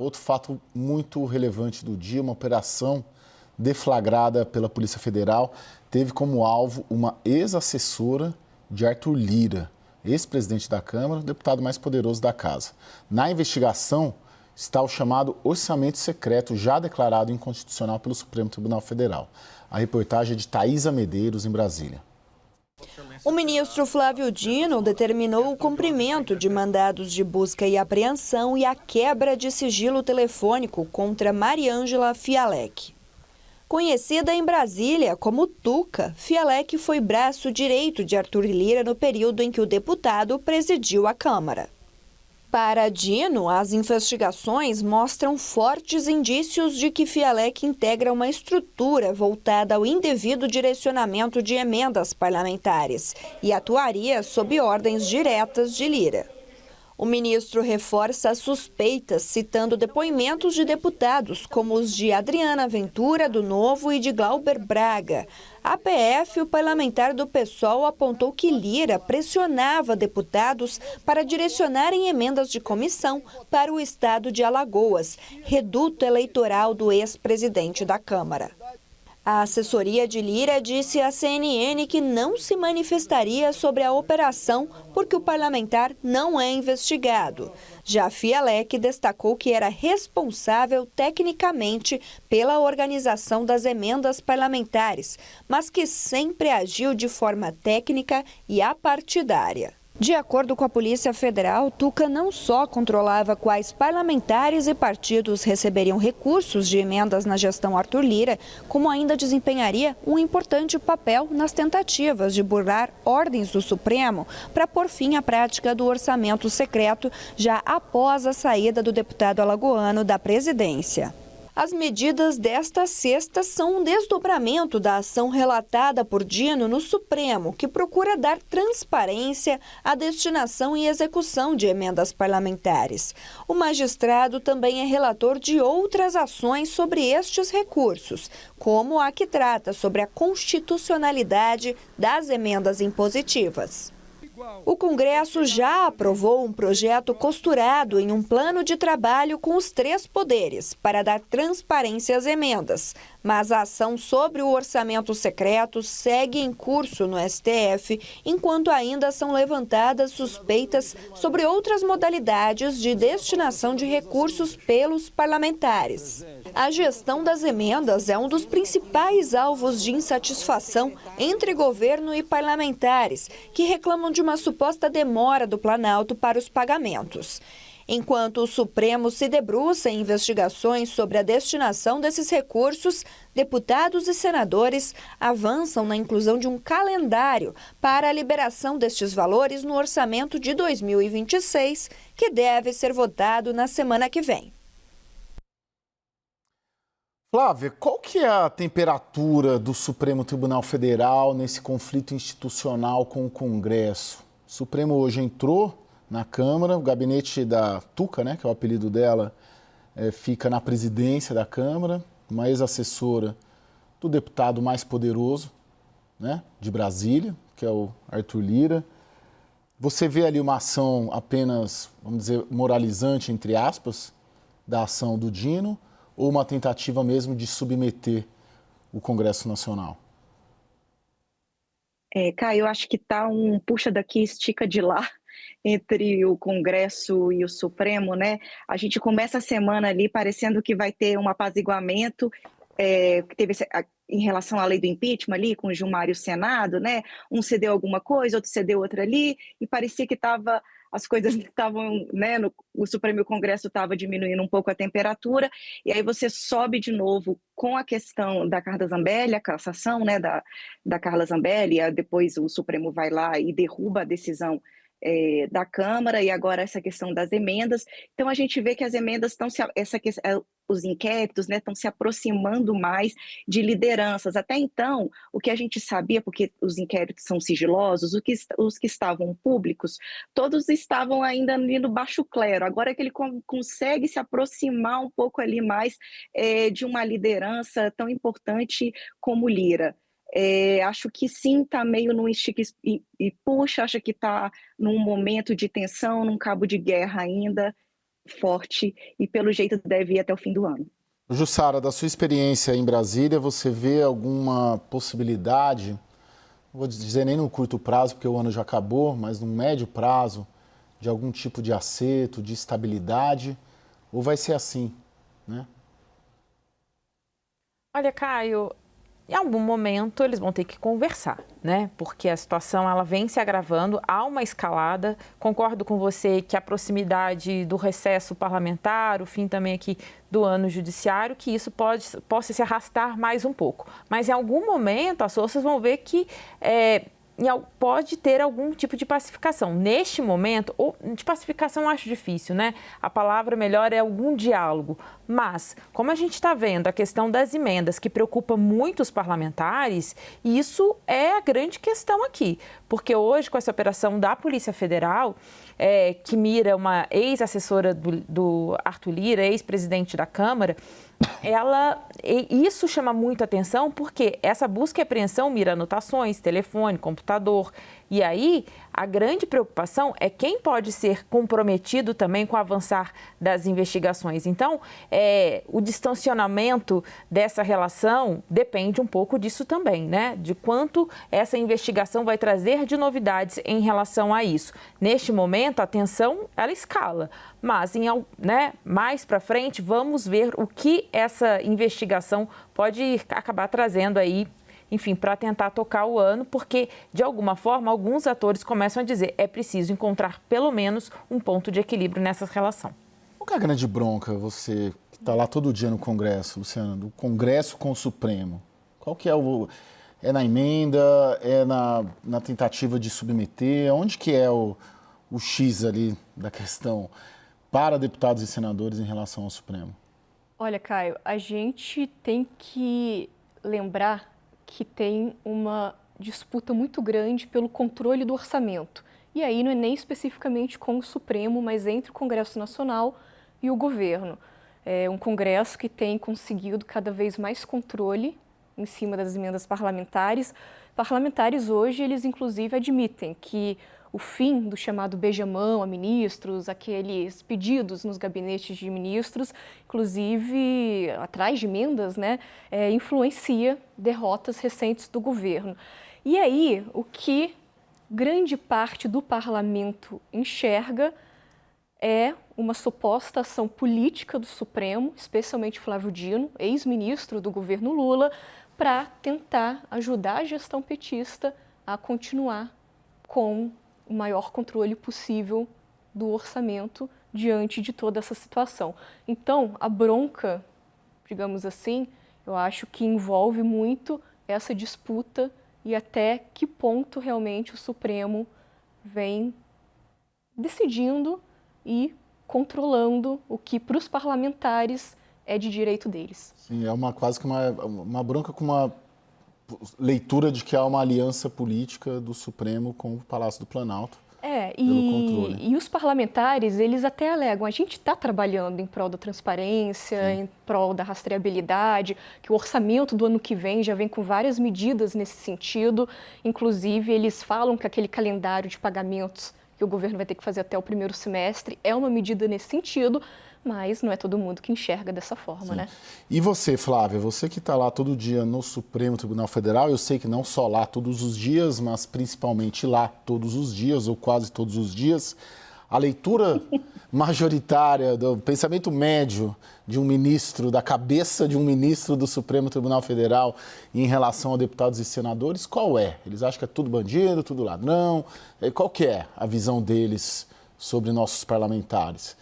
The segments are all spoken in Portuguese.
Outro fato muito relevante do dia, uma operação deflagrada pela Polícia Federal, teve como alvo uma ex-assessora de Arthur Lira, ex-presidente da Câmara, o deputado mais poderoso da casa. Na investigação está o chamado orçamento secreto, já declarado inconstitucional pelo Supremo Tribunal Federal. A reportagem é de Thaisa Medeiros, em Brasília. O ministro Flávio Dino determinou o cumprimento de mandados de busca e apreensão e a quebra de sigilo telefônico contra Mariângela Fialec. Conhecida em Brasília como Tuca, Fialec foi braço direito de Arthur Lira no período em que o deputado presidiu a Câmara. Para Dino, as investigações mostram fortes indícios de que Fialec integra uma estrutura voltada ao indevido direcionamento de emendas parlamentares e atuaria sob ordens diretas de Lira. O ministro reforça as suspeitas, citando depoimentos de deputados, como os de Adriana Ventura, do Novo, e de Glauber Braga. A PF, o parlamentar do PSOL, apontou que Lira pressionava deputados para direcionarem emendas de comissão para o estado de Alagoas, reduto eleitoral do ex-presidente da Câmara. A assessoria de Lira disse à CNN que não se manifestaria sobre a operação porque o parlamentar não é investigado. Já Fialec destacou que era responsável tecnicamente pela organização das emendas parlamentares, mas que sempre agiu de forma técnica e apartidária. De acordo com a Polícia Federal, Tuca não só controlava quais parlamentares e partidos receberiam recursos de emendas na gestão Arthur Lira, como ainda desempenharia um importante papel nas tentativas de burlar ordens do Supremo para pôr fim à prática do orçamento secreto já após a saída do deputado alagoano da presidência. As medidas desta sexta são um desdobramento da ação relatada por Dino no Supremo, que procura dar transparência à destinação e execução de emendas parlamentares. O magistrado também é relator de outras ações sobre estes recursos, como a que trata sobre a constitucionalidade das emendas impositivas. O Congresso já aprovou um projeto costurado em um plano de trabalho com os três poderes para dar transparência às emendas, mas a ação sobre o orçamento secreto segue em curso no STF, enquanto ainda são levantadas suspeitas sobre outras modalidades de destinação de recursos pelos parlamentares. A gestão das emendas é um dos principais alvos de insatisfação entre governo e parlamentares, que reclamam de uma suposta demora do Planalto para os pagamentos. Enquanto o Supremo se debruça em investigações sobre a destinação desses recursos, deputados e senadores avançam na inclusão de um calendário para a liberação destes valores no orçamento de 2026, que deve ser votado na semana que vem. Flávia, qual que é a temperatura do Supremo Tribunal Federal nesse conflito institucional com o Congresso? O Supremo hoje entrou na Câmara, o gabinete da Tuca, né, que é o apelido dela, fica na presidência da Câmara, uma ex-assessora do deputado mais poderoso, né, de Brasília, que é o Arthur Lira. Você vê ali uma ação apenas, vamos dizer, moralizante, entre aspas, da ação do Dino, ou uma tentativa mesmo de submeter o Congresso Nacional? Caio, eu acho que está um puxa daqui, estica de lá entre o Congresso e o Supremo, né? A gente começa a semana ali parecendo que vai ter um apaziguamento, que teve em relação à lei do impeachment ali, com o Gilmar e o Senado, né? Um cedeu alguma coisa, outro cedeu outra ali, e parecia que as coisas estavam, né, o Supremo e o Congresso estavam diminuindo um pouco a temperatura, e aí você sobe de novo com a questão da Carla Zambelli, a cassação, né, da Carla Zambelli, depois o Supremo vai lá e derruba a decisão da Câmara, e agora essa questão das emendas. Então a gente vê que as emendas estão os inquéritos, né, estão se aproximando mais de lideranças. Até então, o que a gente sabia, porque os inquéritos são sigilosos, os que estavam públicos, todos estavam ainda ali no baixo clero. Agora é que ele consegue se aproximar um pouco ali mais de uma liderança tão importante como Lira. Acho que sim, está meio num estique e puxa, acha que está num momento de tensão, num cabo de guerra ainda. forte e, pelo jeito, deve ir até o fim do ano. Jussara, da sua experiência em Brasília, você vê alguma possibilidade, não vou dizer nem no curto prazo, porque o ano já acabou, mas no médio prazo, de algum tipo de acerto, de estabilidade, ou vai ser assim, né? Olha, Caio, em algum momento eles vão ter que conversar, né? Porque a situação ela vem se agravando, há uma escalada. Concordo com você que a proximidade do recesso parlamentar, o fim também aqui do ano judiciário, que isso possa se arrastar mais um pouco. Mas em algum momento as forças vão ver que pode ter algum tipo de pacificação. Neste momento, ou de pacificação eu acho difícil, né? A palavra melhor é algum diálogo. Mas, como a gente está vendo a questão das emendas, que preocupa muito os parlamentares, isso é a grande questão aqui. Porque hoje, com essa operação da Polícia Federal, que mira uma ex-assessora do Arthur Lira, ex-presidente da Câmara, isso chama muito atenção porque essa busca e apreensão mira anotações, telefone, computador. E aí, a grande preocupação é quem pode ser comprometido também com o avançar das investigações. Então, o distanciamento dessa relação depende um pouco disso também, né? De quanto essa investigação vai trazer de novidades em relação a isso. Neste momento, a tensão, ela escala. Mas, mais para frente, vamos ver o que essa investigação pode acabar trazendo aí, enfim, para tentar tocar o ano, porque, de alguma forma, alguns atores começam a dizer é preciso encontrar, pelo menos, um ponto de equilíbrio nessa relação. Qual que é a grande bronca, você que está lá todo dia no Congresso, Luciana, do Congresso com o Supremo? Qual que é É na emenda? É na tentativa de submeter? Onde que é o X ali da questão para deputados e senadores em relação ao Supremo? Olha, Caio, a gente tem que lembrar que tem uma disputa muito grande pelo controle do orçamento. E aí não é nem especificamente com o Supremo, mas entre o Congresso Nacional e o governo. É um Congresso que tem conseguido cada vez mais controle em cima das emendas parlamentares. Parlamentares hoje, eles inclusive admitem que o fim do chamado beijamão a ministros, aqueles pedidos nos gabinetes de ministros, inclusive atrás de emendas, né, influencia derrotas recentes do governo. E aí, o que grande parte do parlamento enxerga é uma suposta ação política do Supremo, especialmente Flávio Dino, ex-ministro do governo Lula, para tentar ajudar a gestão petista a continuar com o maior controle possível do orçamento diante de toda essa situação. Então, a bronca, digamos assim, eu acho que envolve muito essa disputa e até que ponto realmente o Supremo vem decidindo e controlando o que para os parlamentares é de direito deles. Sim, é quase que uma bronca com uma leitura de que há uma aliança política do Supremo com o Palácio do Planalto. Pelo controle. E os parlamentares, eles até alegam, a gente está trabalhando em prol da transparência, sim, em prol da rastreabilidade, que o orçamento do ano que vem já vem com várias medidas nesse sentido, inclusive eles falam que aquele calendário de pagamentos que o governo vai ter que fazer até o primeiro semestre é uma medida nesse sentido, mas não é todo mundo que enxerga dessa forma, sim, né? E você, Flávia, você que está lá todo dia no Supremo Tribunal Federal, eu sei que não só lá todos os dias, mas principalmente lá todos os dias, ou quase todos os dias, a leitura majoritária do pensamento médio de um ministro, da cabeça de um ministro do Supremo Tribunal Federal em relação a deputados e senadores, qual é? Eles acham que é tudo bandido, tudo ladrão? Qual que é a visão deles sobre nossos parlamentares?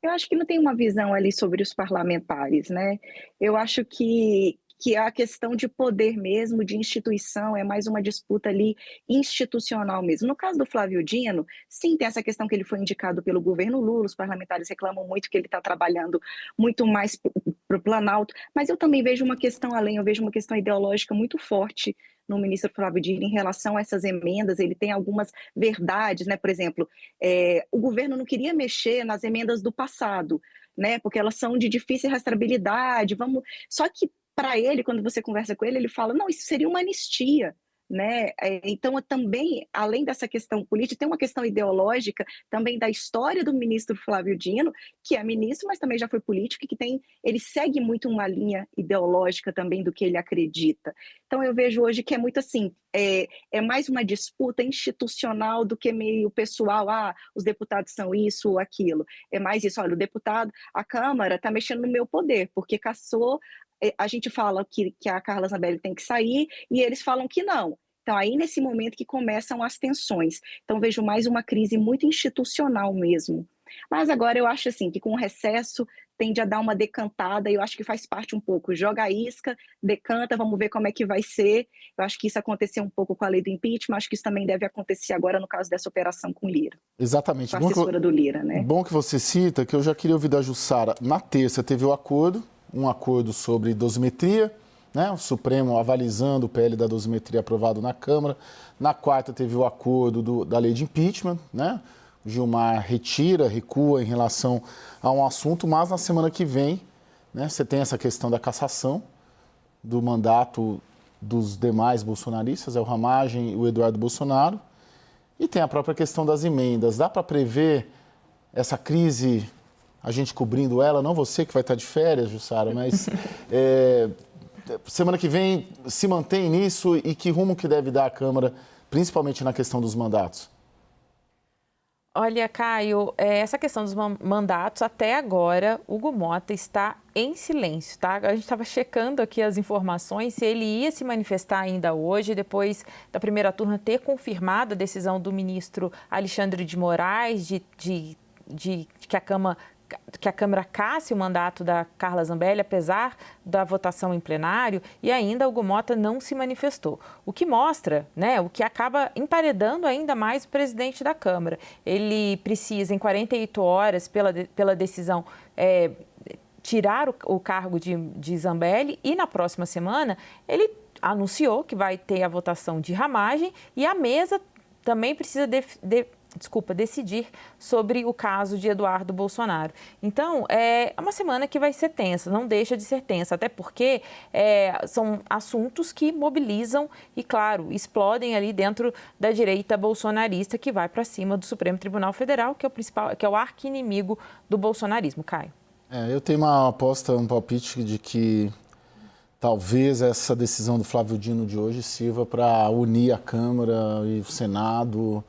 Eu acho que não tem uma visão ali sobre os parlamentares, né? Eu acho que a questão de poder mesmo, de instituição, é mais uma disputa ali institucional mesmo. No caso do Flávio Dino, sim, tem essa questão que ele foi indicado pelo governo Lula, os parlamentares reclamam muito que ele está trabalhando muito mais para o Planalto, mas eu também vejo uma questão além, eu vejo uma questão ideológica muito forte no ministro Flávio Dino em relação a essas emendas. Ele tem algumas verdades, né? Por exemplo, o governo não queria mexer nas emendas do passado, né? Porque elas são de difícil rastreabilidade, só que para ele, quando você conversa com ele, ele fala, não, isso seria uma anistia, né? Então, também, além dessa questão política, tem uma questão ideológica também da história do ministro Flávio Dino, que é ministro, mas também já foi político, e que ele segue muito uma linha ideológica também do que ele acredita. Então, eu vejo hoje que é muito assim, é mais uma disputa institucional do que meio pessoal, os deputados são isso ou aquilo. É mais isso, olha, a Câmara está mexendo no meu poder, porque cassou. A gente fala que a Carla Zambelli tem que sair e eles falam que não. Então, aí nesse momento que começam as tensões. Então, vejo mais uma crise muito institucional mesmo. Mas agora eu acho assim, que com o recesso tende a dar uma decantada, e eu acho que faz parte um pouco. Joga a isca, decanta, vamos ver como é que vai ser. Eu acho que isso aconteceu um pouco com a lei do impeachment, acho que isso também deve acontecer agora no caso dessa operação com Lira. Exatamente. Com a assessora do Lira, né? Bom que você cita, que eu já queria ouvir da Jussara. Na terça teve um acordo sobre dosimetria, né? O Supremo avalizando o PL da dosimetria aprovado na Câmara. Na quarta teve o acordo da lei de impeachment, né? O Gilmar recua em relação a um assunto, mas na semana que vem, né, você tem essa questão da cassação do mandato dos demais bolsonaristas, o Ramagem e o Eduardo Bolsonaro, e tem a própria questão das emendas. Dá para prever essa crise, a gente cobrindo ela? Não você que vai estar de férias, Jussara, mas semana que vem se mantém nisso, e que rumo que deve dar a Câmara, principalmente na questão dos mandatos? Olha, Caio, essa questão dos mandatos, até agora, Hugo Motta está em silêncio, tá? A gente estava checando aqui as informações, se ele ia se manifestar ainda hoje, depois da primeira turma ter confirmado a decisão do ministro Alexandre de Moraes de que a Câmara casse o mandato da Carla Zambelli, apesar da votação em plenário, e ainda Hugo Motta não se manifestou. O que mostra, né, o que acaba emparedando ainda mais o presidente da Câmara. Ele precisa, em 48 horas, pela decisão, tirar o cargo de Zambelli, e na próxima semana ele anunciou que vai ter a votação de Ramagem, e a mesa também precisa decidir sobre o caso de Eduardo Bolsonaro. Então, é uma semana que vai ser tensa, não deixa de ser tensa, até porque são assuntos que mobilizam e, claro, explodem ali dentro da direita bolsonarista, que vai para cima do Supremo Tribunal Federal, que é o arqui-inimigo do bolsonarismo. Caio. Eu tenho uma aposta, um palpite de que talvez essa decisão do Flávio Dino de hoje sirva para unir a Câmara e o Senado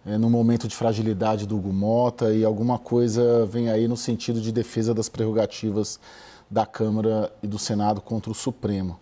no momento de fragilidade do Hugo Motta, e alguma coisa vem aí no sentido de defesa das prerrogativas da Câmara e do Senado contra o Supremo.